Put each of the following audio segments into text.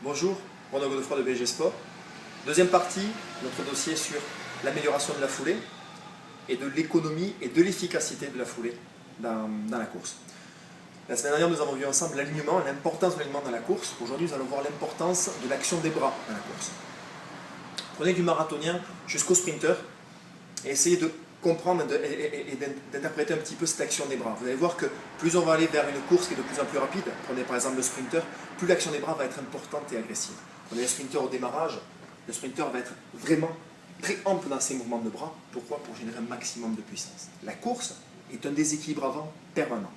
Bonjour, Renaud Godefroy de BG Sport. Deuxième partie, notre dossier sur l'amélioration de la foulée et de l'économie et de l'efficacité de la foulée dans la course. La semaine dernière, nous avons vu ensemble l'alignement, l'importance de l'alignement dans la course. Aujourd'hui, nous allons voir l'importance de l'action des bras dans la course. Prenez du marathonien jusqu'au sprinter et essayez de comprendre et d'interpréter un petit peu cette action des bras. Vous allez voir que plus on va aller vers une course qui est de plus en plus rapide, prenez par exemple le sprinter, plus l'action des bras va être importante et agressive. Prenez le sprinter au démarrage, le sprinter va être vraiment très ample dans ses mouvements de bras. Pourquoi? Pour générer un maximum de puissance. La course est un déséquilibre avant permanent.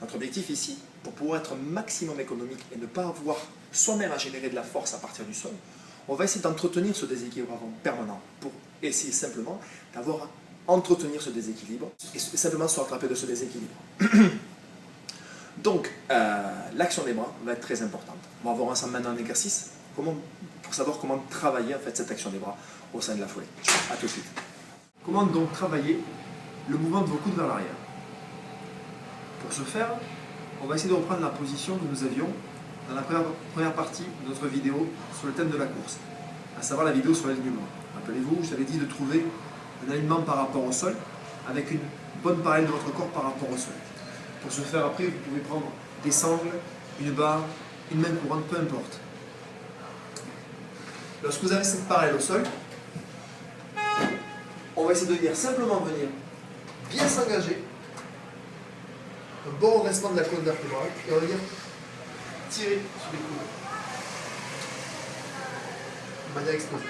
Notre objectif ici, pour pouvoir être un maximum économique et ne pas avoir soi-même à générer de la force à partir du sol, on va essayer d'entretenir ce déséquilibre avant permanent pour essayer simplement d'avoir à entretenir ce déséquilibre et simplement se rattraper de ce déséquilibre. Donc, l'action des bras va être très importante. On va voir ensemble maintenant un exercice pour savoir comment travailler en fait, cette action des bras au sein de la foulée. A tout de suite. Comment donc travailler le mouvement de vos coudes vers l'arrière? Pour ce faire, on va essayer de reprendre la position que nous avions dans la première partie de notre vidéo sur le thème de la course, à savoir la vidéo sur l'alignement. Rappelez-vous, je vous avais dit de trouver un alignement par rapport au sol, avec une bonne parallèle de votre corps par rapport au sol. Pour ce faire, après, vous pouvez prendre des sangles, une barre, une main courante, peu importe. Lorsque vous avez cette parallèle au sol, on va essayer de simplement venir bien s'engager, un bon redressement de la colonne vertébrale, et on va venir tirer sur les coudes de manière explosive.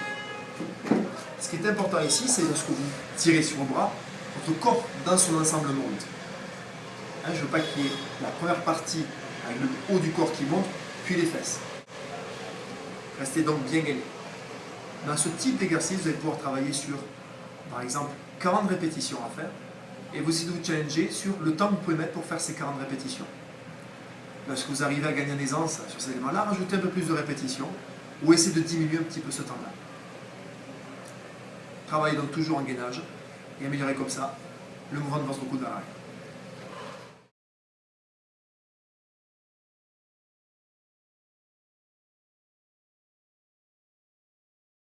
Ce qui est important ici, c'est lorsque vous tirez sur vos bras, votre corps dans son ensemble monte. Je ne veux pas qu'il y ait la première partie avec le haut du corps qui monte, puis les fesses. Restez donc bien gainé. Dans ce type d'exercice, vous allez pouvoir travailler sur, par exemple, 40 répétitions à faire, et vous essayez de vous challenger sur le temps que vous pouvez mettre pour faire ces 40 répétitions. Lorsque vous arrivez à gagner en aisance sur ces éléments-là, rajoutez un peu plus de répétitions, ou essayez de diminuer un petit peu ce temps-là. Travaillez donc toujours en gainage et améliorez comme ça le mouvement de votre coude vers l'arrière.